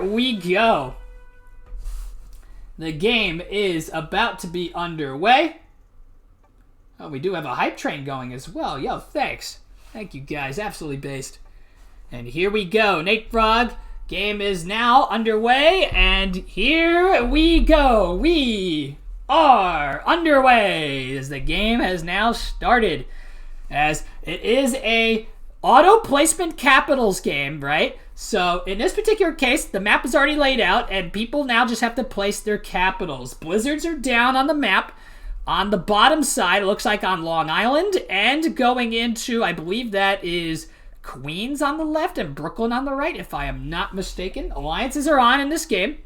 We go. The game is about to be underway. Oh, we do have a hype train going as well. Yo, thanks. Thank you guys. Absolutely based. And here we go. Nate Frog. Game is now underway. And here we go. We are underway as the game has now started. As it is a auto placement capitals game, right? So in this particular case, the map is already laid out and people now just have to place their capitals. Blizzards are down on the map. On the bottom side, it looks like on Long Island, and going into, I believe that is Queens on the left and Brooklyn on the right, if I am not mistaken. Alliances are on in this game,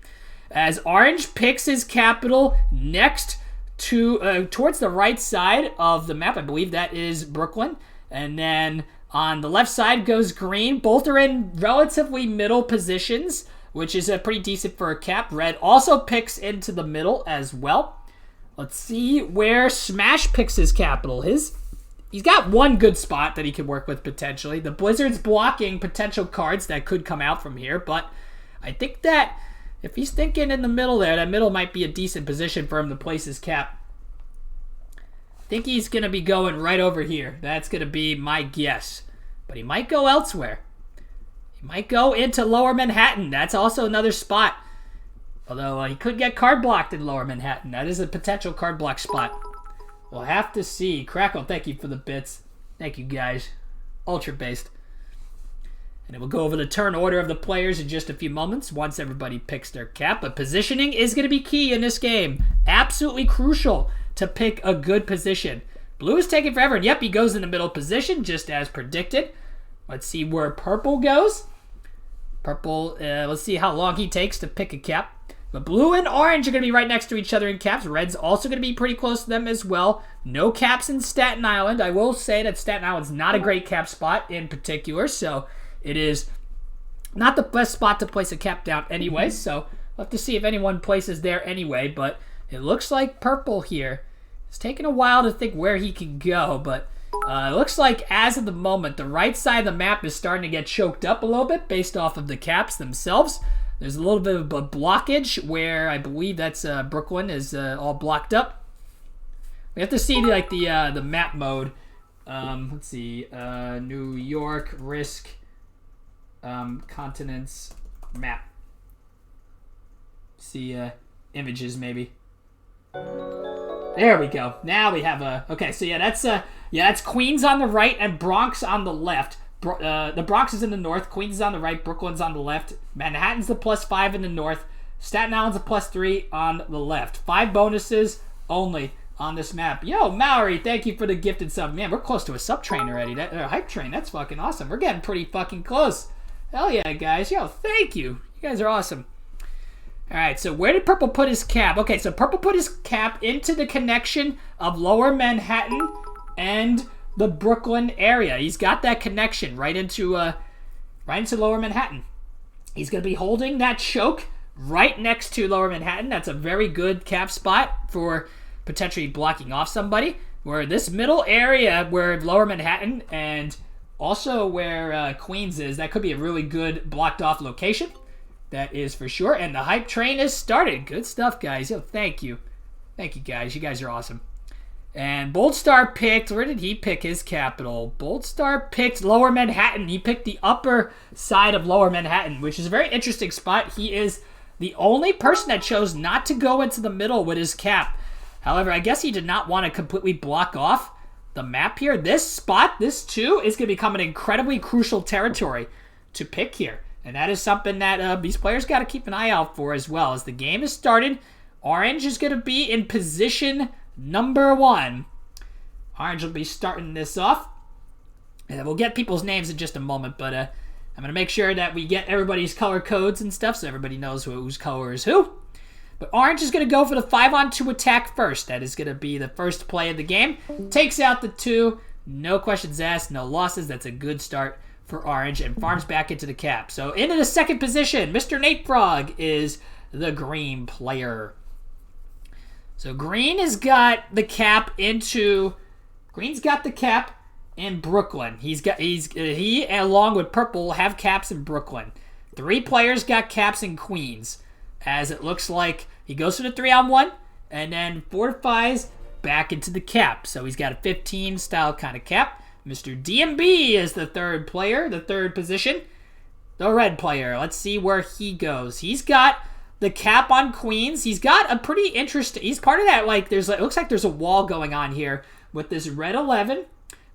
as Orange picks his capital next to, towards the right side of the map. I believe that is Brooklyn. And then on the left side goes Green. Both are in relatively middle positions, which is pretty decent for a cap. Red also picks into the middle as well. Let's see where Smash picks his capital. He's got one good spot that he could work with potentially. The Blizzard's blocking potential cards that could come out from here, but I think that if he's thinking in the middle there, that middle might be a decent position for him to place his cap. I think he's going to be going right over here. That's going to be my guess. But he might go elsewhere. He might go into Lower Manhattan. That's also another spot. Although he could get card blocked in Lower Manhattan. That is a potential card block spot. We'll have to see. Crackle, thank you for the bits. Thank you, guys. Ultra based. And it will go over the turn order of the players in just a few moments once everybody picks their cap. But positioning is going to be key in this game. Absolutely crucial to pick a good position. Blue is taking forever. And yep, he goes in the middle position just as predicted. Let's see where purple goes. Purple, let's see how long he takes to pick a cap. But blue and orange are going to be right next to each other in caps. Red's also going to be pretty close to them as well. No caps in Staten Island. I will say that Staten Island's not a great cap spot in particular, so it is not the best spot to place a cap down anyway. So we'll have to see if anyone places there anyway. But it looks like purple here. It's taking a while to think where he can go, but it looks like as of the moment, the right side of the map is starting to get choked up a little bit based off of the caps themselves. There's a little bit of a blockage where I believe that's Brooklyn is all blocked up. We have to see like the map mode. Let's see, New York Risk Continents map. See images maybe. There we go. Now we have a okay. So that's Queens on the right and Bronx on the left. The Bronx is in the north, Queens is on the right, Brooklyn's on the left, Manhattan's the +5 in the north, Staten Island's a +3 on the left. 5 bonuses only on this map. Yo, Mallory, thank you for the gifted sub. Man, we're close to a sub train already. That hype train, that's fucking awesome. We're getting pretty fucking close. Hell yeah, guys. Yo, thank you. You guys are awesome. Alright, so where did Purple put his cap? Okay, so Purple put his cap into the connection of Lower Manhattan and the Brooklyn area. He's got that connection right into Lower Manhattan. He's going to be holding that choke right next to Lower Manhattan. That's a very good cap spot for potentially blocking off somebody. Where this middle area where Lower Manhattan and also where Queens is, that could be a really good blocked off location. That is for sure. And the hype train has started. Good stuff, guys. Yo, thank you. Thank you, guys. You guys are awesome. And Boldstar picked, where did he pick his capital? Boldstar picked Lower Manhattan. He picked the upper side of Lower Manhattan, which is a very interesting spot. He is the only person that chose not to go into the middle with his cap. However, I guess he did not want to completely block off the map here. This spot, this too, is going to become an incredibly crucial territory to pick here. And that is something that these players got to keep an eye out for as well. As the game is started, Orange is going to be in position number 1. Orange will be starting this off. And we'll get people's names in just a moment, but I'm going to make sure that we get everybody's color codes and stuff so everybody knows whose color is who. But Orange is going to go for the 5-on-2 attack first. That is going to be the first play of the game. Takes out the 2. No questions asked, no losses. That's a good start for Orange and farms back into the cap. So into the second position, Mr. Nate Frog is the green player. So Green has got the cap into... Green's got the cap in Brooklyn. He along with Purple have caps in Brooklyn. 3 players got caps and queens, as it looks like he goes for the 3-on-1 and then fortifies back into the cap. So he's got a 15 style kind of cap. Mr. DMB is the third player, the third position. The red player, let's see where he goes. He's got the cap on queens. He's got a pretty interesting, he's part of that, like, it looks like there's a wall going on here with this red 11,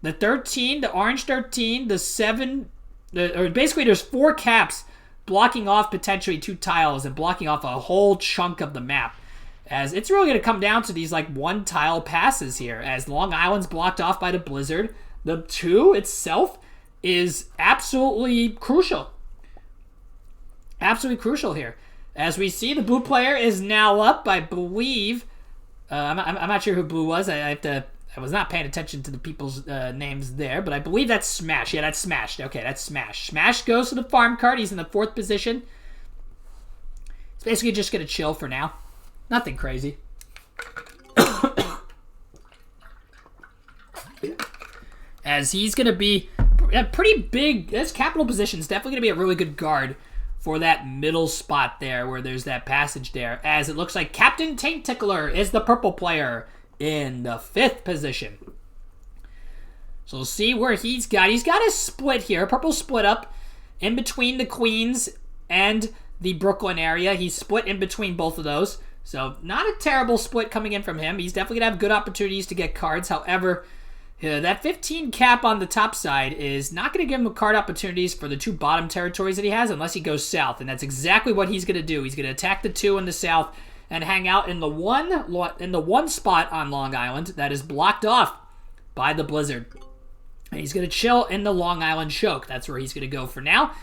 the 13, the orange 13, the 7, or basically there's 4 caps blocking off potentially 2 tiles and blocking off a whole chunk of the map. As it's really going to come down to these like 1 tile passes here, as Long Island's blocked off by the blizzard. The 2 itself is absolutely crucial. Absolutely crucial here. As we see, the blue player is now up, I believe. I'm not sure who blue was. I was not paying attention to the people's names there, but I believe that's Smash. Yeah, that's Smashed. Okay, that's Smash. Smash goes to the farm card. He's in the 4th position. He's basically just going to chill for now. Nothing crazy. As he's going to be a pretty big, this capital position is definitely going to be a really good guard for that middle spot there where there's that passage there. As it looks like Captain Taint Tickler is the purple player in the 5th position. So we'll see where he's got. He's got a split here, purple split up in between the Queens and the Brooklyn area. He's split in between both of those. So not a terrible split coming in from him. He's definitely going to have good opportunities to get cards. However, that 15 cap on the top side is not going to give him card opportunities for the 2 bottom territories that he has unless he goes south. And that's exactly what he's going to do. He's going to attack the 2 in the south and hang out in the one spot on Long Island that is blocked off by the blizzard. And he's going to chill in the Long Island choke. That's where he's going to go for now.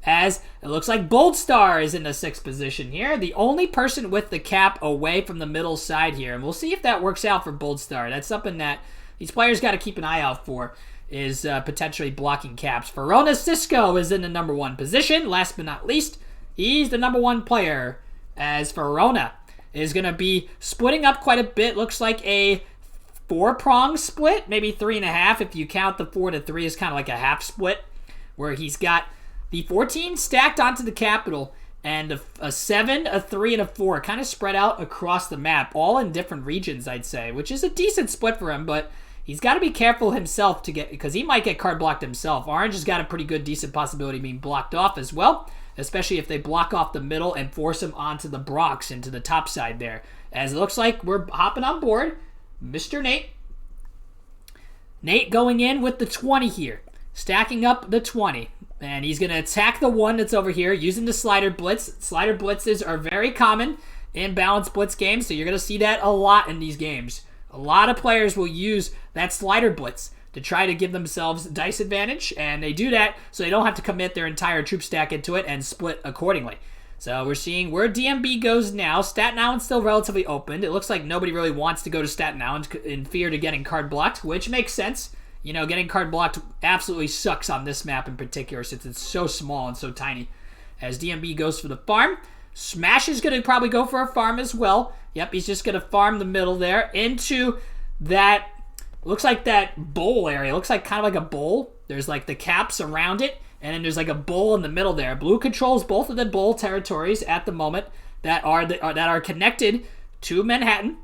As it looks like Boldstar is in the 6th position here. The only person with the cap away from the middle side here. And we'll see if that works out for Boldstar. That's something that these players got to keep an eye out for, is potentially blocking caps. Frona Cisco is in the number 1 position. Last but not least, he's the number 1 player, as Frona is going to be splitting up quite a bit. Looks like a 4-prong split, maybe 3.5 if you count the 4 to 3 as kind of like a half split, where he's got the 14 stacked onto the capital and a 7, a 3, and a 4 kind of spread out across the map, all in different regions, I'd say, which is a decent split for him, but he's got to be careful himself to get, because he might get card blocked himself. Orange has got a pretty good, decent possibility of being blocked off as well, especially if they block off the middle and force him onto the Bronx, into the top side there. As it looks like we're hopping on board, Mr. Nate. Nate going in with the 20 here, stacking up the 20. And he's going to attack the 1 that's over here using the slider blitz. Slider blitzes are very common in balanced blitz games, so you're going to see that a lot in these games. A lot of players will use that slider blitz to try to give themselves dice advantage, and they do that so they don't have to commit their entire troop stack into it and split accordingly. So we're seeing where DMB goes now. Staten Island's still relatively open. It looks like nobody really wants to go to Staten Island in fear to getting card blocked, which makes sense. You know, getting card blocked absolutely sucks on this map in particular since it's so small and so tiny. As DMB goes for the farm, Smash is going to probably go for a farm as well. Yep, he's just going to farm the middle there into that, looks like that bowl area. It looks like kind of like a bowl. There's like the caps around it, and then there's like a bowl in the middle there. Blue controls both of the bowl territories at the moment that are connected to Manhattan.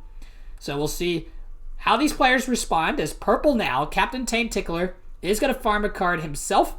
So we'll see how these players respond, as purple now, Captain Taint Tickler, is going to farm a card himself.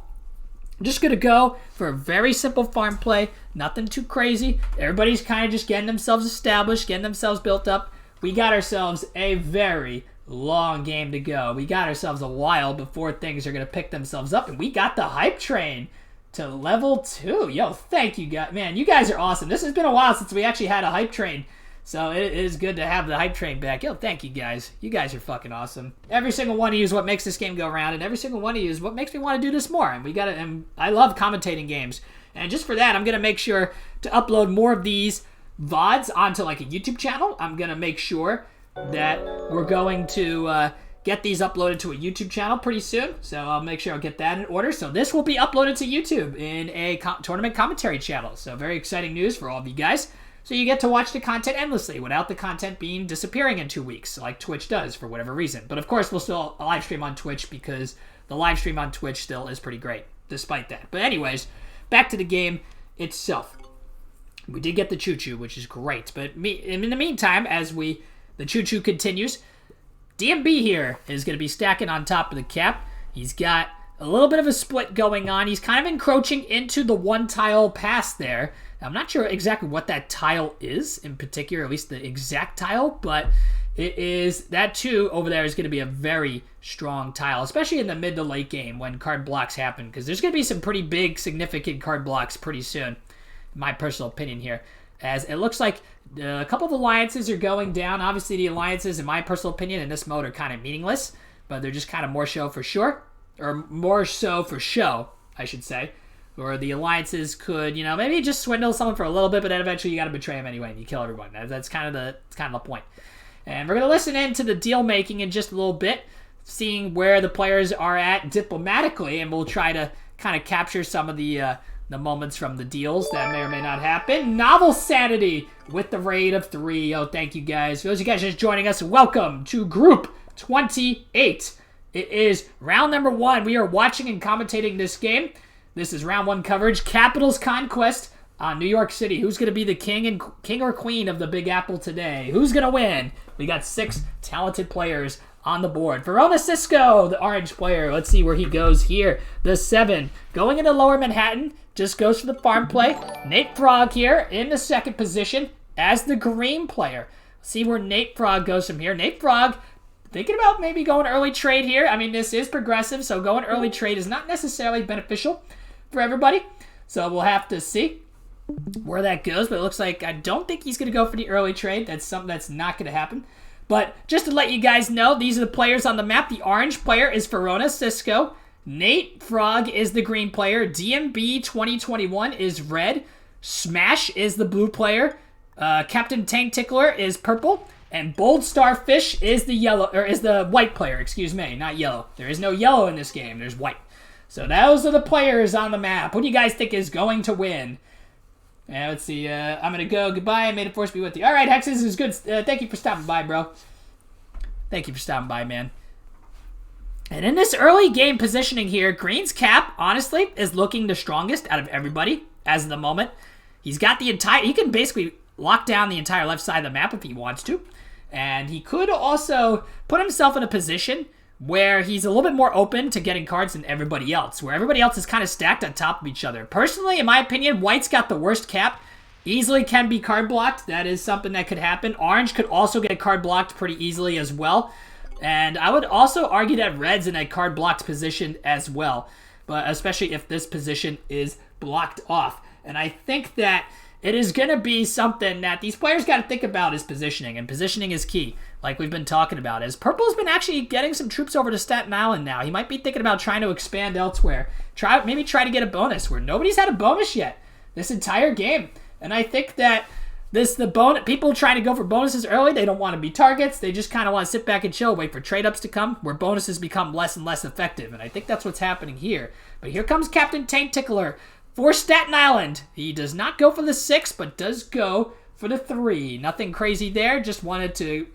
I'm just going to go for a very simple farm play. Nothing too crazy. Everybody's kind of just getting themselves established, getting themselves built up. We got ourselves a very long game to go. We got ourselves a while before things are going to pick themselves up. And we got the hype train to level 2. Yo, thank you guys. Man, you guys are awesome. This has been a while since we actually had a hype train. So it is good to have the hype train back. Yo, thank you guys. You guys are fucking awesome. Every single one of you is what makes this game go around, and every single one of you is what makes me want to do this more. And I love commentating games. And just for that, I'm gonna make sure to upload more of these VODs onto like a YouTube channel. I'm gonna make sure that we're going to get these uploaded to a YouTube channel pretty soon. So I'll make sure I'll get that in order. So this will be uploaded to YouTube in a tournament commentary channel. So very exciting news for all of you guys. So you get to watch the content endlessly without the content being disappearing in 2 weeks, like Twitch does for whatever reason. But of course, we'll still live stream on Twitch because the live stream on Twitch still is pretty great, despite that. But anyways, back to the game. itself. We did get the choo-choo, which is great. But in the meantime, as the choo-choo continues, DMB here is going to be stacking on top of the cap. He's got a little bit of a split going on. He's kind of encroaching into the one tile pass there. I'm not sure exactly what that tile is in particular, at least the exact tile, but it is, that too over there is going to be a very strong tile, especially in the mid to late game when card blocks happen, because there's going to be some pretty big, significant card blocks pretty soon, in my personal opinion here, as it looks like a couple of alliances are going down. Obviously, the alliances, in my personal opinion, in this mode are kind of meaningless, but they're just kind of more show for sure, or more so for show, I should say. Or the alliances could, maybe just swindle someone for a little bit, but then eventually you got to betray them anyway and you kill everyone. That's kind of the point. And we're going to listen in to the deal making in just a little bit, seeing where the players are at diplomatically, and we'll try to kind of capture some of the moments from the deals that may or may not happen. Novel Sanity with the raid of 3. Oh, thank you guys. For those of you guys just joining us, welcome to Group 28. It is round number 1. We are watching and commentating this game. This is round 1 coverage. Capitals Conquest on New York City. Who's going to be the king or queen of the Big Apple today? Who's going to win? We got 6 talented players on the board. Frona Cisco, the orange player. Let's see where he goes here. The 7 going into Lower Manhattan. Just goes for the farm play. Nate Frog here in the 2nd position as the green player. Let's see where Nate Frog goes from here. Nate Frog thinking about maybe going early trade here. I mean, this is progressive, so going early trade is not necessarily beneficial for everybody. So we'll have to see where that goes. But it looks like I don't think he's going to go for the early trade. That's something that's not going to happen. But just to let you guys know, these are the players on the map. The orange player is Frona Cisco. Nate Frog is the green player. DMB 2021 is red. Smash is the blue player. Captain Taint Tickler is purple. And Boldstarfish is the white player, excuse me, not yellow. There is no yellow in this game. There's white. So those are the players on the map. Who do you guys think is going to win? And let's see. I'm going to go. Goodbye. May the force be with you. All right, Hexes, is good. Thank you for stopping by, bro. Thank you for stopping by, man. And in this early game positioning here, Green's cap, honestly, is looking the strongest out of everybody as of the moment. He's got the entire... He can basically lock down the entire left side of the map if he wants to. And he could also put himself in a position where he's a little bit more open to getting cards than everybody else, where everybody else is kind of stacked on top of each other. Personally, in my opinion, White's got the worst cap. Easily can be card blocked. That is something that could happen. Orange could also get card blocked pretty easily as well. And I would also argue that Red's in a card blocked position as well, but especially if this position is blocked off. And I think that it is going to be something that these players got to think about is positioning, and positioning is key, like we've been talking about. As Purple's been actually getting some troops over to Staten Island now. He might be thinking about trying to expand elsewhere. Maybe try to get a bonus where nobody's had a bonus yet this entire game. And I think that people trying to go for bonuses early, they don't want to be targets. They just kind of want to sit back and chill, wait for trade-ups to come, where bonuses become less and less effective. And I think that's what's happening here. But here comes Captain Taint Tickler for Staten Island. He does not go for the 6, but does go for the 3. Nothing crazy there. Just wanted to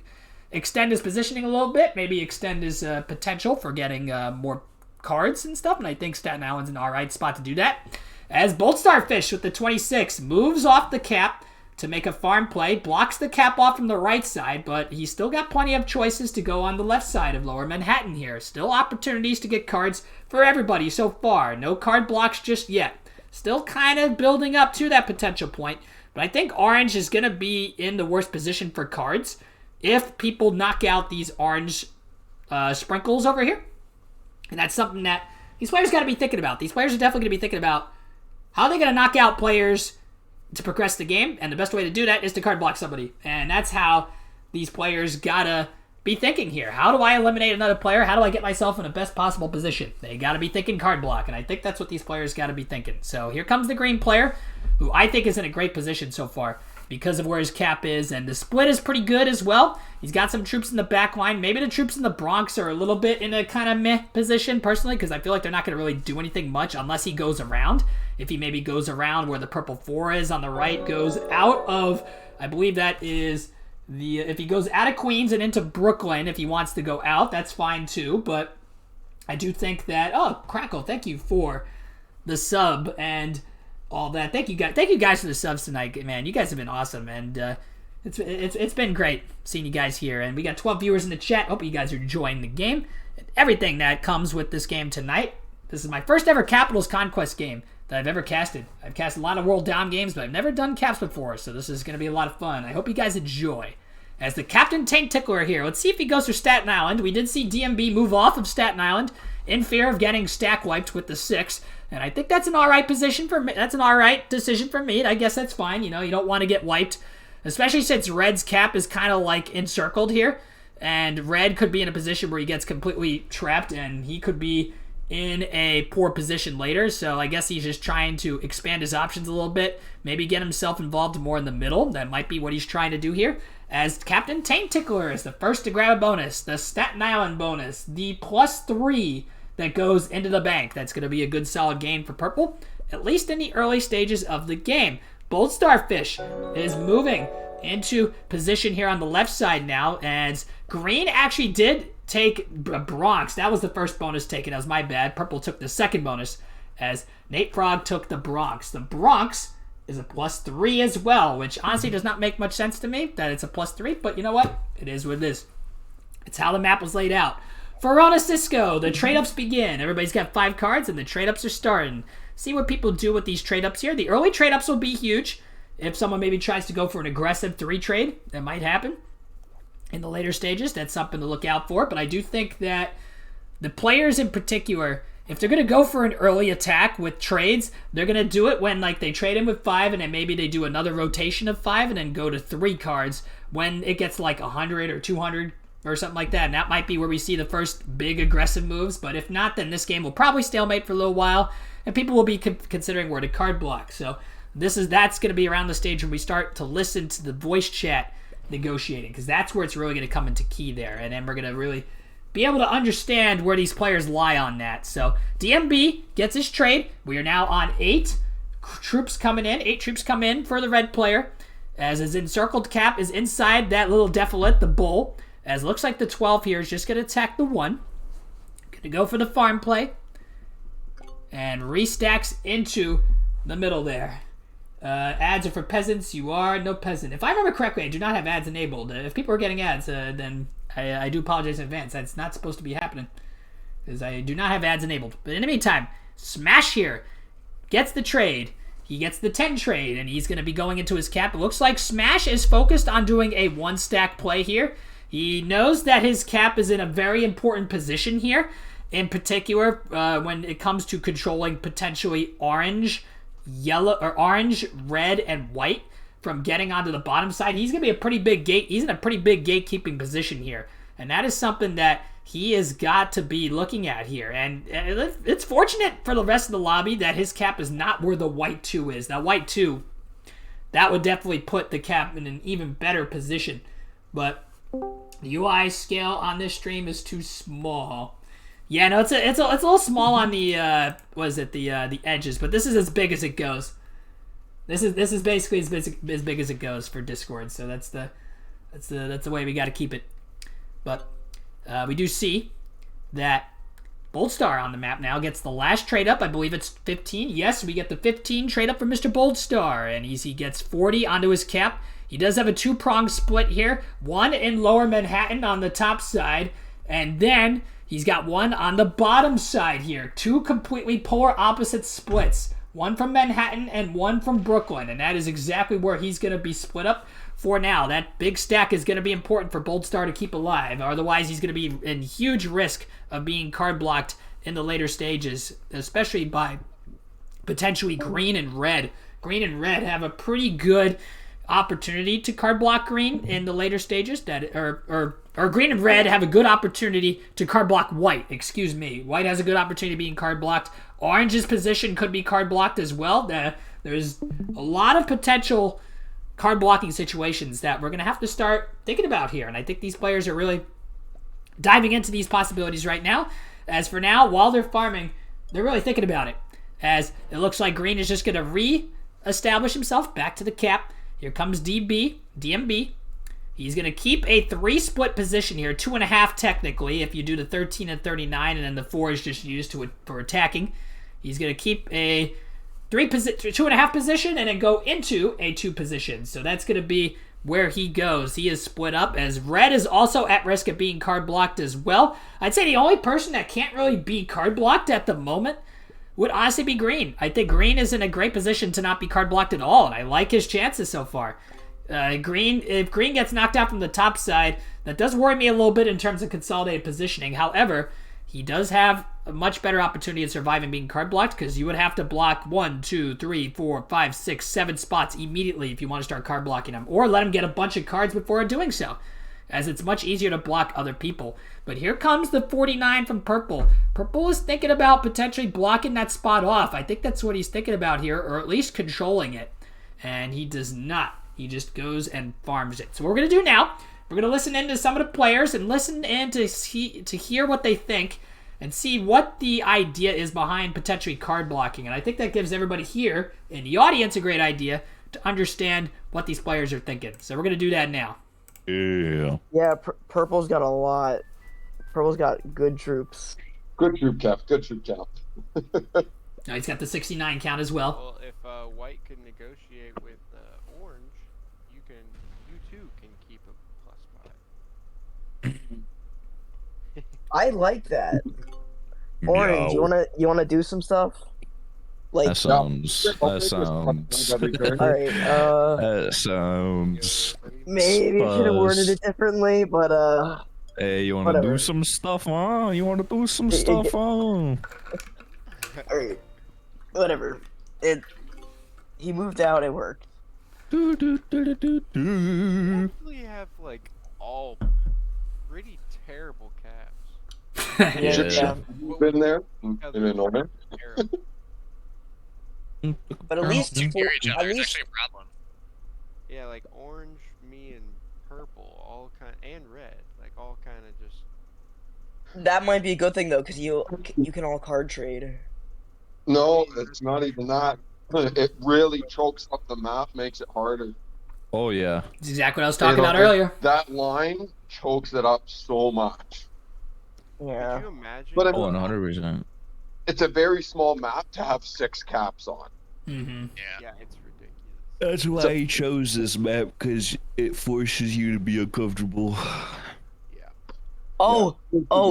extend his positioning a little bit. Maybe extend his potential for getting more cards and stuff. And I think Staten Island's an alright spot to do that. As Boldstarfish with the 26 moves off the cap to make a farm play. Blocks the cap off from the right side, but he's still got plenty of choices to go on the left side of Lower Manhattan here. Still opportunities to get cards for everybody so far. No card blocks just yet. Still kind of building up to that potential point. But I think orange is going to be in the worst position for cards if people knock out these orange sprinkles over here. And that's something that these players got to be thinking about. These players are definitely going to be thinking about how are they going to knock out players to progress the game. And the best way to do that is to card block somebody. And that's how these players got to be thinking here. How do I eliminate another player? How do I get myself in the best possible position? They got to be thinking card block, and I think that's what these players got to be thinking. So here comes the green player, who I think is in a great position so far because of where his cap is, and the split is pretty good as well. He's got some troops in the back line. Maybe the troops in the Bronx are a little bit in a kind of meh position, personally, because I feel like they're not going to really do anything much unless he goes around. If he maybe goes around where the purple 4 is on the right, goes out of, I believe that is... if he goes out of Queens and into Brooklyn, if he wants to go out, that's fine too. But I do think that... Oh, Crackle, thank you for the sub. And all that. Thank you guys for the subs tonight, man. You guys have been awesome, and it's been great seeing you guys here. And we got 12 viewers in the chat. Hope you guys are enjoying the game and everything that comes with this game tonight. This is my first ever Capitals Conquest game that I've ever casted. I've cast a lot of World Down games, but I've never done Caps before, so this is going to be a lot of fun. I hope you guys enjoy. As the Captain Taint Tickler here, let's see if he goes for Staten Island. We did see DMB move off of Staten Island in fear of getting stack wiped with the 6, and I think that's an alright position for me. That's an alright decision for me. I guess that's fine. You know, you don't want to get wiped, especially since Red's cap is kind of like encircled here, and Red could be in a position where he gets completely trapped, and he could be in a poor position later. So I guess he's just trying to expand his options a little bit, maybe get himself involved more in the middle. That might be what he's trying to do here. As Captain Taint Tickler is the first to grab a bonus, the Staten Island bonus, the +3 that goes into the bank. That's going to be a good solid gain for purple, at least in the early stages of the game. Boldstarfish is moving into position here on the left side now, as green actually did take Bronx. That was the first bonus taken. That was my bad. Purple took the second bonus, as Nate Frog took the Bronx. The Bronx is a +3 as well, which honestly does not make much sense to me that it's a +3, but you know what? It is what it is. It's how the map was laid out. Frona, Cisco, the trade-ups begin. Everybody's got 5 cards, and the trade-ups are starting. See what people do with these trade-ups here. The early trade-ups will be huge. If someone maybe tries to go for an aggressive 3 trade, that might happen. In the later stages, that's something to look out for, but I do think that the players in particular, if they're going to go for an early attack with trades, they're going to do it when like they trade in with 5 and then maybe they do another rotation of 5 and then go to 3 cards when it gets like 100 or 200 or something like that. And that might be where we see the first big aggressive moves, but if not, then this game will probably stalemate for a little while and people will be considering where to card block. So that's going to be around the stage when we start to listen to the voice chat negotiating, because that's where it's really going to come into key there, and then we're going to really be able to understand where these players lie on that. So DMB gets his trade. We are now on 8 troops coming in. 8 troops come in for the red player, as his encircled cap is inside that little defilet, the bull, as it looks like the 12 here is just going to attack the 1. Going to go for the farm play, and restacks into the middle there. Ads are for peasants. You are no peasant. If I remember correctly, I do not have ads enabled. If people are getting ads, then I do apologize in advance. That's not supposed to be happening, because I do not have ads enabled. But in the meantime, Smash here gets the trade. He gets the 10 trade, and he's going to be going into his cap. It looks like Smash is focused on doing a 1-stack play here. He knows that his cap is in a very important position here, in particular when it comes to controlling potentially orange, yellow, or orange, red, and white from getting onto the bottom side. He's going to be a pretty big gate. He's in a pretty big gatekeeping position here, and that is something that he has got to be looking at here. And it's fortunate for the rest of the lobby that his cap is not where the white 2 is. That white 2, that would definitely put the cap in an even better position, but the UI scale on this stream is too small. Yeah, no, it's a little small on the the edges, but this is as big as it goes. This is basically as big as it goes for Discord. So that's the way we got to keep it. But we do see that Boldstar on the map now gets the last trade up. I believe it's 15. Yes, we get the 15 trade up from Mr. Boldstar, and he gets 40 onto his cap. He does have a 2-pronged split here. 1 in Lower Manhattan on the top side, and then he's got 1 on the bottom side here. 2 completely polar opposite splits. 1 from Manhattan and 1 from Brooklyn, and that is exactly where he's going to be split up for now. That big stack is going to be important for Boldstar to keep alive. Otherwise, he's going to be in huge risk of being card blocked in the later stages, especially by potentially green and red. Green and red have a pretty good opportunity to card block green in the later stages, or green and red have a good opportunity to card block white. Excuse me. White has a good opportunity being card blocked. Orange's position could be card blocked as well. There's a lot of potential card blocking situations that we're going to have to start thinking about here, and I think these players are really diving into these possibilities right now. As for now, while they're farming, they're really thinking about it, as it looks like green is just going to re-establish himself back to the cap. Here comes DMB. He's going to keep a 3-split position here, 2.5 technically, if you do the 13 and 39, and then the 4 is just used for attacking. He's going to keep a 2.5 position and then go into a 2 position. So that's going to be where he goes. He is split up, as red is also at risk of being card blocked as well. I'd say the only person that can't really be card blocked at the moment would honestly be green. I think green is in a great position to not be card blocked at all, and I like his chances so far. If green gets knocked out from the top side, that does worry me a little bit in terms of consolidated positioning. However, he does have a much better opportunity of surviving being card blocked, because you would have to block 1, 2, 3, 4, 5, 6, 7 spots immediately if you want to start card blocking him, or let him get a bunch of cards before doing so, as it's much easier to block other people. But here comes the 49 from purple. Purple is thinking about potentially blocking that spot off. I think that's what he's thinking about here, or at least controlling it. And he does not. He just goes and farms it. So what we're going to do now, we're going to listen in to some of the players and listen in to hear what they think and see what the idea is behind potentially card blocking. And I think that gives everybody here in the audience a great idea to understand what these players are thinking. So we're going to do that now. Yeah, purple's got a lot. Purple's got good troops. Good troop count. Good troop count. Now he's got the 69 count as well. Well, if white can negotiate with orange, you too can keep a +5. I like that. Orange, you wanna do some stuff? Like that sounds. all right. That sounds. Maybe I should have worded it differently, but Hey, you wanna whatever. do some stuff, huh? You wanna do some stuff, huh? All right, whatever. He moved out. It worked. Do, do, do, do, do, do. Actually have like all pretty terrible caps. Yeah. Been there. Been in order. Terrible. But at least You hear each other. at It's least actually a problem. Yeah, like orange, me, and purple, all kind, and red, like all kind of just. that might be a good thing though, because you can all card trade. No, it's not even that. It really chokes up the map, makes it harder. Oh yeah. That's exactly what I was talking about earlier. That line chokes it up so much. Yeah. Could you imagine? But I Oh, mean, 100%. it's a very small map to have 6 caps on. Mm-hmm. Yeah. Yeah, it's ridiculous. That's why he chose this map, because it forces you to be uncomfortable. Oh,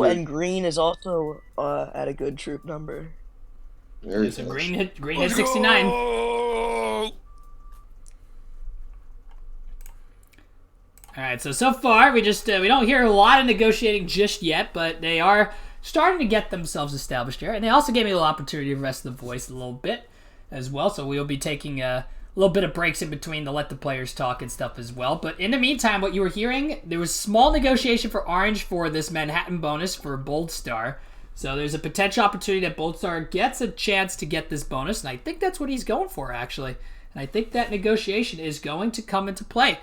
and green is also at a good troop number. Very So nice. green hit 69. Alright, so far we don't hear a lot of negotiating just yet, but they are starting to get themselves established here. And they also gave me a little opportunity to rest the voice a little bit as well, so we'll be taking a little bit of breaks in between to let the players talk and stuff as well. But in the meantime, what you were hearing, there was small negotiation for orange for this Manhattan bonus for Boldstar. So there's a potential opportunity that Boldstar gets a chance to get this bonus, and I think that's what he's going for, actually. And I think that negotiation is going to come into play.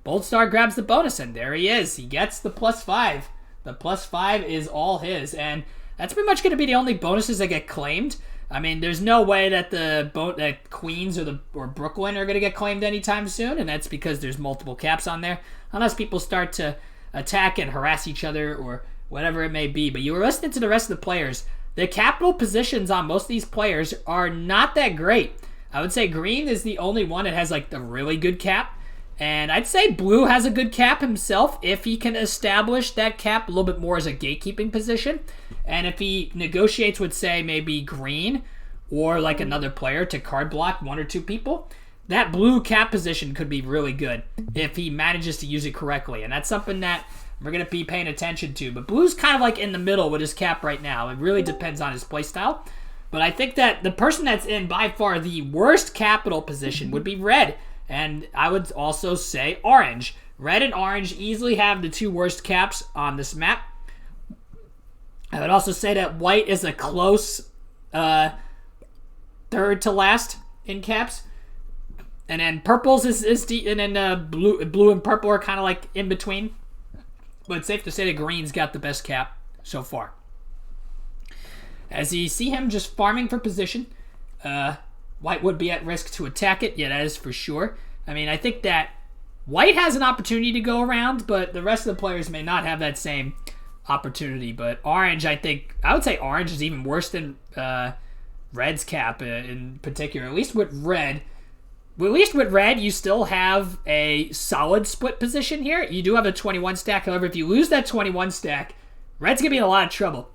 Boldstar grabs the bonus, and there he is. He gets the +5. The +5 is all his, and that's pretty much going to be the only bonuses that get claimed. I mean, there's no way that that Queens or Brooklyn are going to get claimed anytime soon, and that's because there's multiple caps on there, unless people start to attack and harass each other or whatever it may be. But you were listening to the rest of the players. The capital positions on most of these players are not that great. I would say green is the only one that has like the really good cap. And I'd say blue has a good cap himself if he can establish that cap a little bit more as a gatekeeping position. And if he negotiates with, say, maybe green or like another player to card block 1 or 2 people, that blue cap position could be really good if he manages to use it correctly. And that's something that we're going to be paying attention to. But blue's kind of like in the middle with his cap right now. It really depends on his playstyle. But I think that the person that's in by far the worst capital position would be red. And I would also say orange. Red and orange easily have the 2 worst caps on this map. I would also say that white is a close third to last in caps. And then purples is deep, and then blue and purple are kind of like in between. But it's safe to say that green's got the best cap so far. As you see him just farming for position, white would be at risk to attack it. Yeah, that is for sure. I mean, I think that white has an opportunity to go around, but the rest of the players may not have that same opportunity. But orange, I would say orange is even worse than Red's cap in particular. At least with Red. Well, at least with Red, you still have a solid split position here. You do have a 21 stack. However, if you lose that 21 stack, Red's going to be in a lot of trouble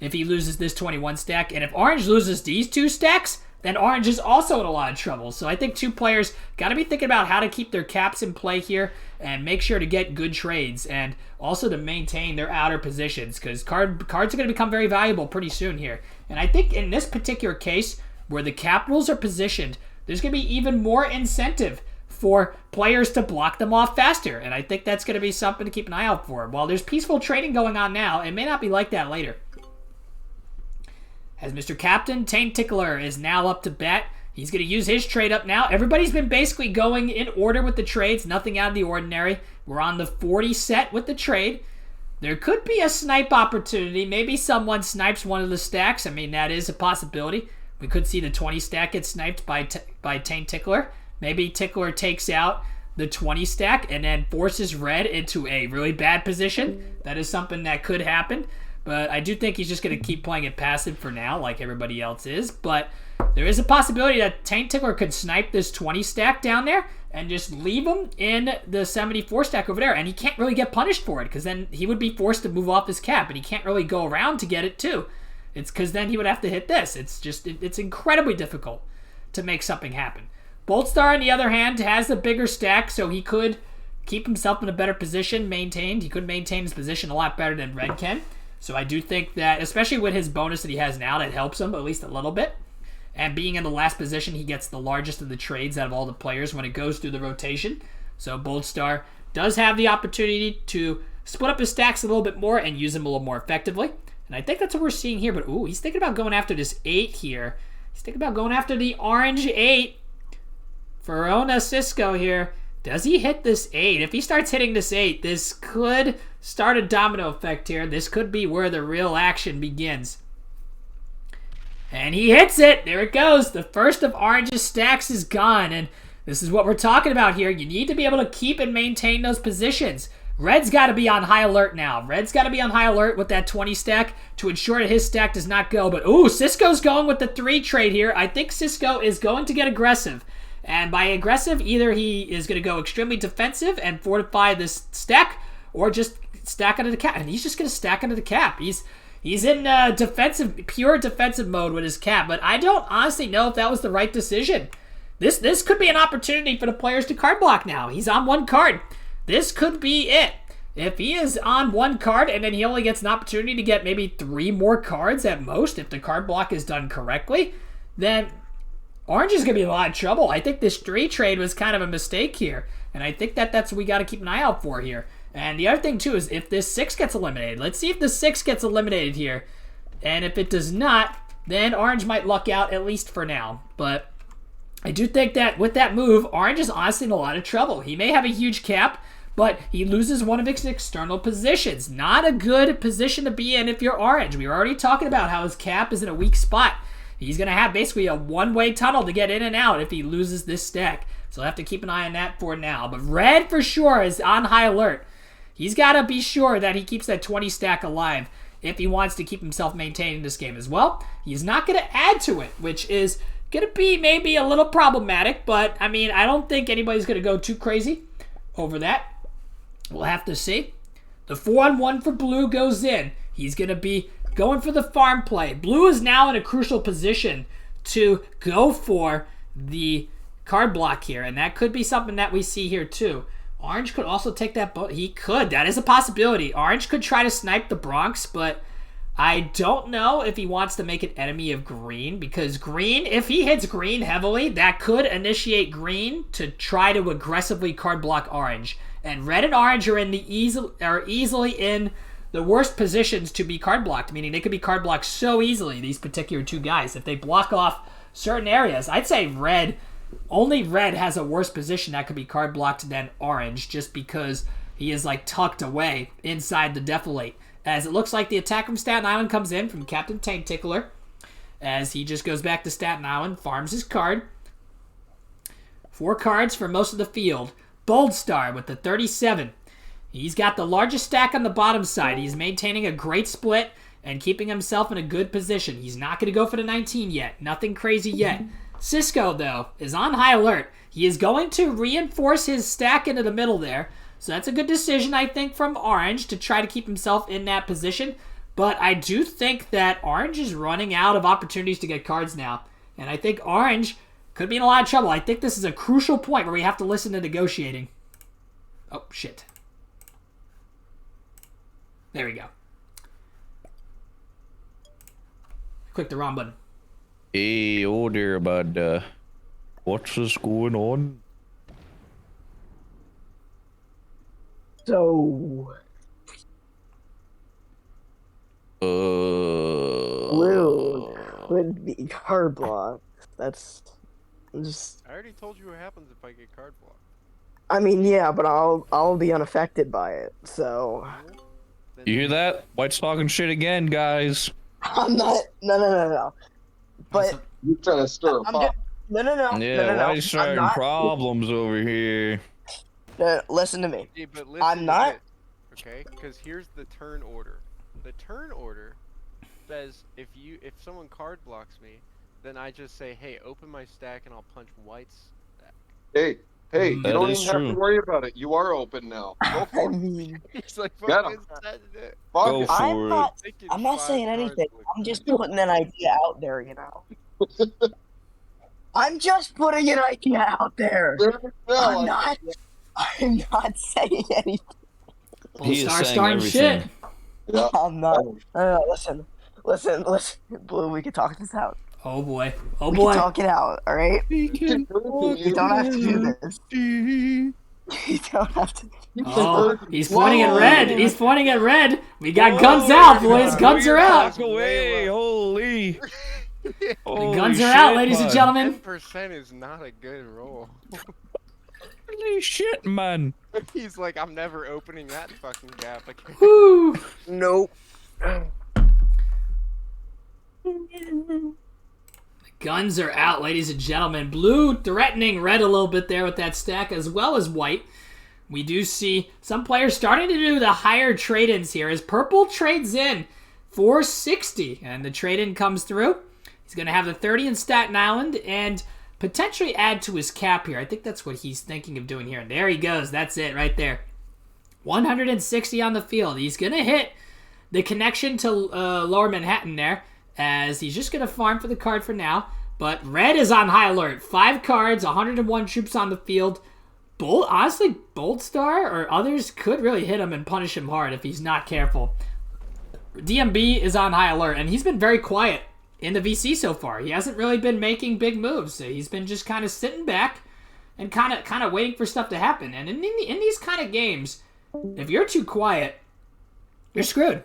if he loses this 21 stack. And if Orange loses these 2 stacks, then Orange is also in a lot of trouble. So I think 2 players got to be thinking about how to keep their caps in play here and make sure to get good trades and also to maintain their outer positions, because cards are going to become very valuable pretty soon here. And I think in this particular case, where the cap rules are positioned, there's going to be even more incentive for players to block them off faster. And I think that's going to be something to keep an eye out for. While there's peaceful trading going on now, it may not be like that later. As Mr. Captain, Taint Tickler is now up to bat. He's going to use his trade up now. Everybody's been basically going in order with the trades. Nothing out of the ordinary. We're on the 40 set with the trade. There could be a snipe opportunity. Maybe someone snipes one of the stacks. I mean, that is a possibility. We could see the 20 stack get sniped by Taint Tickler. Maybe Tickler takes out the 20 stack and then forces Red into a really bad position. That is something that could happen. But I do think he's just going to keep playing it passive for now, like everybody else is. But there is a possibility that Taint Tickler could snipe this 20 stack down there and just leave him in the 74 stack over there. And he can't really get punished for it, because then he would be forced to move off his cap, and he can't really go around to get it too. It's because then he would have to hit this. It's incredibly difficult to make something happen. Boldstar, on the other hand, has the bigger stack, so he could keep himself in a better position, maintained. He could maintain his position a lot better than Red can. So I do think that, especially with his bonus that he has now, that helps him at least a little bit. And being in the last position, he gets the largest of the trades out of all the players when it goes through the rotation. So Boldstar does have the opportunity to split up his stacks a little bit more and use them a little more effectively. And I think that's what we're seeing here. But, ooh, he's thinking about going after this 8 here. He's thinking about going after the orange 8. Frona Cisco here. Does he hit this 8? If he starts hitting this 8, this could start a domino effect here. This could be where the real action begins. And he hits it. There it goes. The first of Orange's stacks is gone. And this is what we're talking about here. You need to be able to keep and maintain those positions. Red's got to be on high alert now. Red's got to be on high alert with that 20 stack to ensure that his stack does not go. But, ooh, Cisco's going with the 3 trade here. I think Cisco is going to get aggressive. And by aggressive, either he is going to go extremely defensive and fortify this stack, or just stack under the cap. And he's just going to stack under the cap. He's in pure defensive mode with his cap. But I don't honestly know if that was the right decision. This could be an opportunity for the players to card block now. He's on 1 card. This could be it. If he is on 1 card and then he only gets an opportunity to get maybe 3 more cards at most, if the card block is done correctly, then Orange is going to be in a lot of trouble. I think this 3 trade was kind of a mistake here. And I think that's what we got to keep an eye out for here. And the other thing, too, is if this 6 gets eliminated. Let's see if the 6 gets eliminated here. And if it does not, then Orange might luck out, at least for now. But I do think that with that move, Orange is honestly in a lot of trouble. He may have a huge cap, but he loses one of his external positions. Not a good position to be in if you're Orange. We were already talking about how his cap is in a weak spot. He's going to have basically a one-way tunnel to get in and out if he loses this stack. So I'll have to keep an eye on that for now. But Red, for sure, is on high alert. He's got to be sure that he keeps that 20 stack alive if he wants to keep himself maintained in this game as well. He's not going to add to it, which is going to be maybe a little problematic. But, I mean, I don't think anybody's going to go too crazy over that. We'll have to see. The 4-on-1 for Blue goes in. He's going to be going for the farm play. Blue is now in a crucial position to go for the card block here, and that could be something that we see here too. Orange could also take that he could. That is a possibility. Orange could try to snipe the Bronx, but I don't know if he wants to make an enemy of Green, because Green, if he hits Green heavily, that could initiate Green to try to aggressively card block Orange. And Red and Orange are easily in the worst positions to be card blocked, meaning they could be card blocked so easily, these particular 2 guys. If they block off certain areas, I'd say only Red has a worse position that could be card blocked than Orange, just because he is like tucked away inside the defilate. As it looks like the attack from Staten Island comes in from Captain Taint Tickler, as he just goes back to Staten Island, farms his card. 4 cards for most of the field. Boldstar with the 37. He's got the largest stack on the bottom side. He's maintaining a great split. and keeping himself in a good position. He's not going to go for the 19 yet. Nothing crazy yet. Cisco, though, is on high alert. He is going to reinforce his stack into the middle there. So that's a good decision, I think, from Orange to try to keep himself in that position. But I do think that Orange is running out of opportunities to get cards now. And I think Orange could be in a lot of trouble. I think this is a crucial point where we have to listen to negotiating. Oh, shit. There we go. Click the wrong button. Hey, oh there, bud. What's this going on? So, blue would be card block. That's just. I already told you what happens if I get card blocked. I mean, yeah, but I'll be unaffected by it. So. Then You hear that? White's talking shit again, guys. I'm not. No. But You're trying to stir a I'm pot. just. No. Yeah, White's I'm starting not. problems over here. Listen to me. Yeah, but listen I'm to not- this, okay, because here's the turn order. The turn order says if someone card blocks me, then I just say, hey, open my stack and I'll punch White's stack. Hey, you That don't is even have true. to worry about it. You are open now. Go I for it. mean, He's like, Get fucking 'em. said it. Fuck Go it. for I'm it. not. Thinking I'm not 5 saying cards anything. look I'm just good. putting an idea out there, you know. I'm just putting an idea out there. I'm not saying anything. He is Boldstar saying starting everything. shit. Yeah. I'm not. Listen. Blue, we can talk this out. Oh boy. We can talk it out, alright? You don't have to do this. You don't have to. Oh, he's pointing at red. He's pointing at red. We got guns out, boys. Guns are out. Fuck away, holy. The Holy guns are out, shit, ladies and bud. gentlemen. 10% is not a good roll. Holy shit, man. He's like, I'm never opening that fucking gap again. Woo. Nope. Guns are out, ladies and gentlemen. Blue threatening red a little bit there with that stack, as well as white. We do see some players starting to do the higher trade-ins here as purple trades in 460, and the trade-in comes through. He's going to have the 30 in Staten Island and potentially add to his cap here. I think that's what he's thinking of doing here. And there he goes. That's it right there. 160 on the field. He's going to hit the connection to Lower Manhattan there, as he's just going to farm for the card for now. But red is on high alert. 5 cards, 101 troops on the field. Honestly, Boldstar or others could really hit him and punish him hard if he's not careful. DMB is on high alert, and he's been very quiet in the VC so far. He hasn't really been making big moves. He's been just kind of sitting back and kind of waiting for stuff to happen. And in these kind of games, if you're too quiet, you're screwed.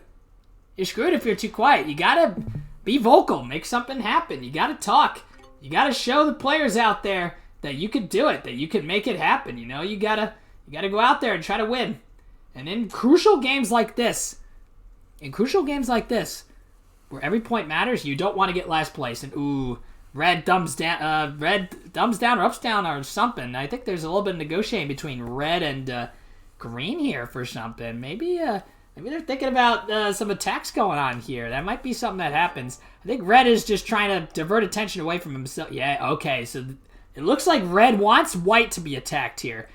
You're screwed if you're too quiet. You gotta be vocal, make something happen. You gotta talk. You gotta show the players out there that you could do it, that you can make it happen. You know, you gotta go out there and try to win. And in crucial games like this, where every point matters, you don't want to get last place. And ooh, red thumbs down or ups down or something. I think there's a little bit of negotiating between red and green here for something. Maybe they're thinking about some attacks going on here. That might be something that happens. I think red is just trying to divert attention away from himself. Yeah, okay, so it looks like red wants white to be attacked here.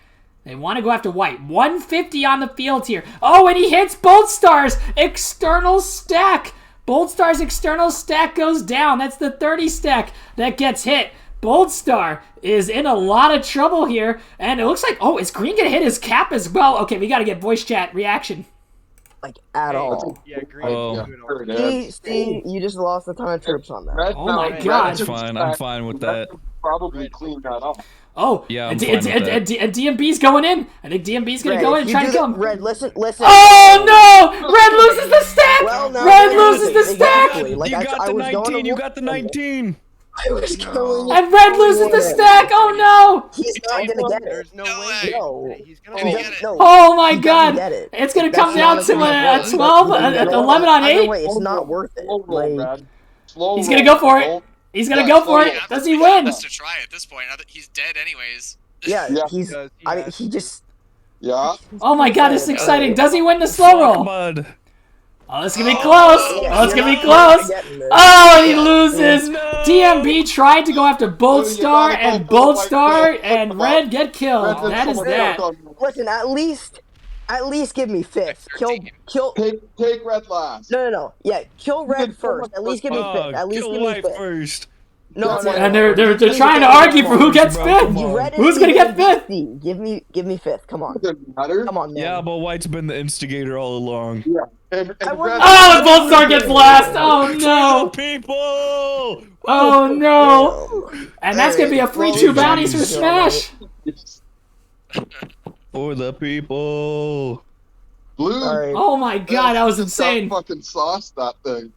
They want to go after white. 150 on the field here. Oh, and he hits Boldstar's external stack. Boldstar's external stack goes down. That's the 30 stack that gets hit. Boldstar is in a lot of trouble here. And it looks like, oh, is green going to hit his cap as well? Okay, we got to get voice chat reaction. Like, at all. Yeah, green. Oh. Do it all. See, you just lost a ton of troops on that. Red Oh now- my Red God. That's fine. I'm fine with that. Probably clean that up. Oh, Yeah, I'm and, fine with and DMB's going in. I think DMB's going to go in and you try do to kill the- him. Red, listen. Oh, no! Red loses the stack! Well, no, Red loses the stack! exactly. Like, You I got the was going 19. to You got the 19. I was going. And red loses the stack! Oh, no! He's not gonna get it. There's no No way. way. No. He's He gonna Get get doesn't- it. no. Oh, my He God. doesn't get it. It's going to That's come down not to a a 12, an 11 on Either 8. way, it's not worth it. Slow roll, Like, Red. Slow He's roll. going to go for it. Don't- He's going to Yeah, go for yeah, it. Does he win? Just to try at this point. He's dead anyways. yeah, Yeah. he's. does, he I mean, has- he just. Yeah. Oh, my God. This is exciting. Does he win the slow Fuck, roll? bud. Oh, this is going to be close. Oh, it's going to be close. Oh, and he loses. DMB tried to go after Boldstar, and Boldstar and Red get killed. That is that. Listen, at least give me fifth. Kill. Take red last. No. Yeah, kill Red first. At least give me fifth. At least give me fifth. First. No. And they're trying to argue for who gets fifth. Who's gonna get fifth? Give me fifth. Come on. Come on, man. Yeah, but White's been the instigator all along. Yeah. And Oh, and Boldstar gets last. Oh no. People. Oh no. And that's gonna be a free 2 bounties for Smash. For the people. Blue. Alright. Oh my god, that was insane. Fucking sauce that thing.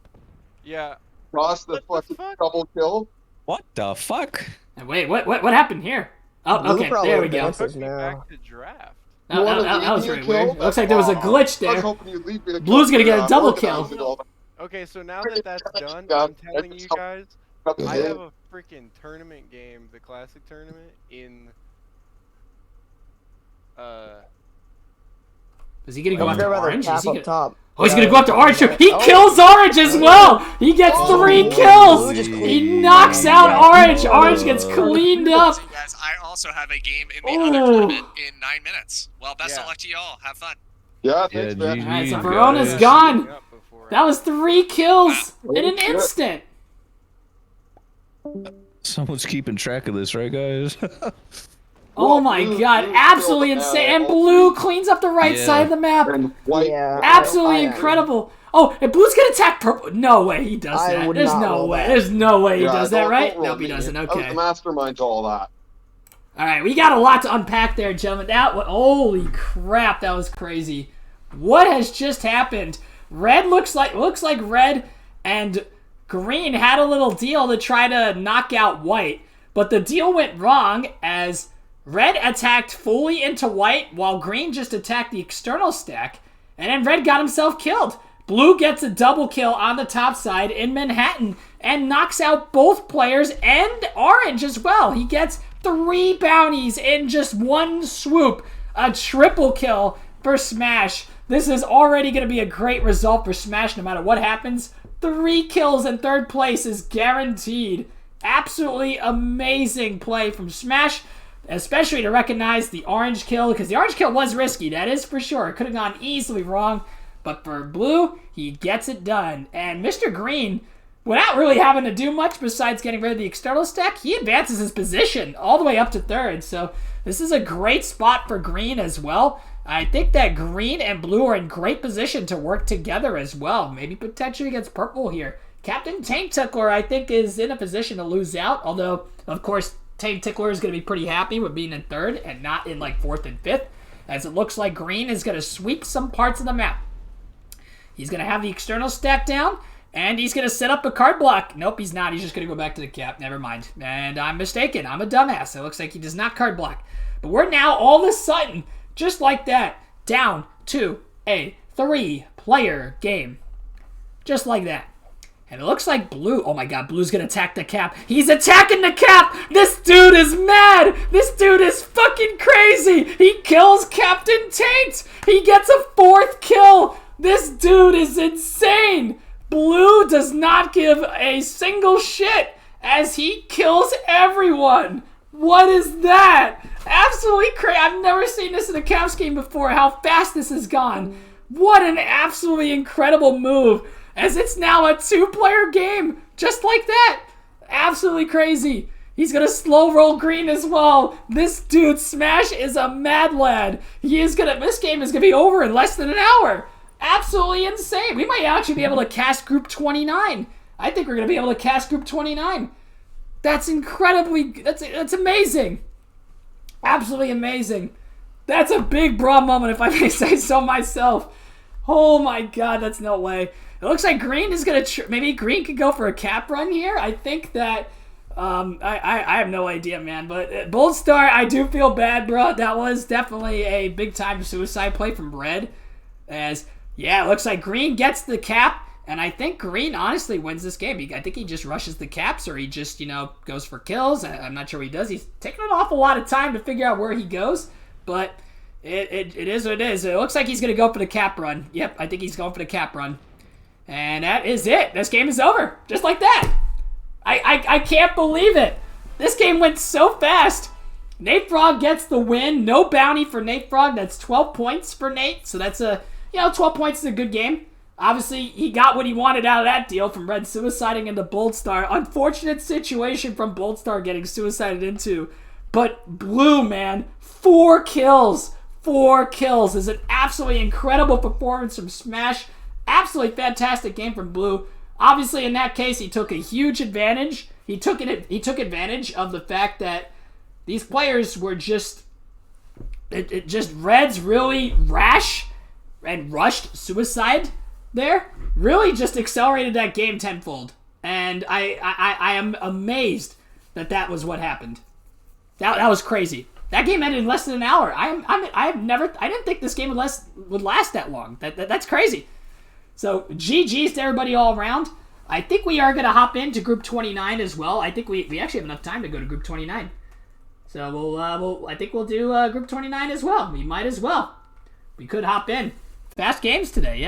Yeah. Sauce the fucking double kill. What the fuck? And wait, what happened here? Oh, okay, there we go. Took me back to draft. That was very weird. Looks like there was a glitch I was there. hoping you'd leave me to Blue's kill gonna get a for, double organizing kill. all that. Okay, so now that that's done, I'm telling you guys, I have a freaking tournament game, the classic tournament, in Is he gonna go after Orange? Is he gonna... top. Oh, he's gonna go after Orange too. He kills Orange as well. He gets 3 kills. He knocks out Orange. Orange gets cleaned up. So guys, I also have a game in the other tournament in 9 minutes. Well, best of luck to y'all. Have fun. Yeah, thanks, Yeah, man. All right, so GG, Verona's guys. gone. That was 3 kills in an instant. Someone's keeping track of this, right, guys? Oh my god, absolutely insane. And Blue cleans up the right side of the map. And white. Yeah. Absolutely incredible. Oh, and Blue's gonna attack Purple. No way he does I that. would There's not no roll way. that. There's no way he Yeah, does that, don't right? roll Nope, he me. doesn't. I was Okay. the mastermind to all that. All right, we got a lot to unpack there, gentlemen. Holy crap, that was crazy. What has just happened? Red looks like Red and Green had a little deal to try to knock out White, but the deal went wrong as Red attacked fully into White while Green just attacked the external stack, and then Red got himself killed. Blue gets a double kill on the top side in Manhattan and knocks out both players and Orange as well. He gets 3 bounties in just one swoop. A triple kill for Smash. This is already going to be a great result for Smash no matter what happens. 3 kills in 3rd place is guaranteed. Absolutely amazing play from Smash, especially to recognize the Orange kill, because the Orange kill was risky, that is for sure. It could have gone easily wrong, but for Blue, he gets it done. And Mr. Green, without really having to do much besides getting rid of the external stack, he advances his position all the way up to 3rd. So this is a great spot for Green as well. I think that Green and Blue are in great position to work together as well. Maybe potentially against Purple here. Captain Taint Tickler, I think, is in a position to lose out. Although, of course, Taint Tickler is going to be pretty happy with being in 3rd and not in like 4th and 5th. As it looks like Green is going to sweep some parts of the map. He's going to have the external stack down. And he's going to set up a card block. Nope, he's not. He's just going to go back to the cap. Never mind. And I'm mistaken. I'm a dumbass. It looks like he does not card block. But we're now all of a sudden, just like that, down to a 3-player game. Just like that. And it looks like Blue, oh my god, Blue's gonna attack the cap. He's attacking the cap! This dude is mad! This dude is fucking crazy! He kills Captain Taint! He gets a 4th kill! This dude is insane! Blue does not give a single shit as he kills everyone! What is that? Absolutely crazy. I've never seen this in a Caps game before, how fast this has gone. What an absolutely incredible move. As it's now a 2-player game, just like that. Absolutely crazy. He's going to slow roll Green as well. This dude, Smash, is a mad lad. This game is going to be over in less than an hour. Absolutely insane. We might actually be able to cast Group 29. I think we're going to be able to cast Group 29. That's that's amazing. Absolutely amazing. That's a big bra moment, if I may say so myself. Oh my god, that's no way. It looks like Green is going to... maybe Green could go for a cap run here. I think that... I have no idea, man. But Boldstar, I do feel bad, bro. That was definitely a big-time suicide play from Red. As, yeah, it looks like Green gets the cap. And I think Green honestly wins this game. I think he just rushes the caps, or he just, goes for kills. I'm not sure what he does. He's taking an awful lot of time to figure out where he goes. But it is what it is. It looks like he's going to go for the cap run. Yep, I think he's going for the cap run. And that is it. This game is over. Just like that. I can't believe it. This game went so fast. Nate Frog gets the win. No bounty for Nate Frog. That's 12 points for Nate. So that's 12 points is a good game. Obviously, he got what he wanted out of that deal from Red suiciding into Boldstar. Unfortunate situation from Boldstar getting suicided into. But Blue, man, 4 kills. 4 kills is an absolutely incredible performance from Smash. Absolutely fantastic game from Blue. Obviously, in that case, he took a huge advantage. He took advantage of the fact that these players were just Reds really rash and rushed suicide there. Really just accelerated that game tenfold. And I am amazed that was what happened. That was crazy. That game ended in less than an hour. I didn't think this game would last that long. That's crazy. So GG's to everybody all around. I think we are going to hop into Group 29 as well. I think we actually have enough time to go to Group 29. So I think we'll do Group 29 as well. We might as well. We could hop in. Fast games today, yeah.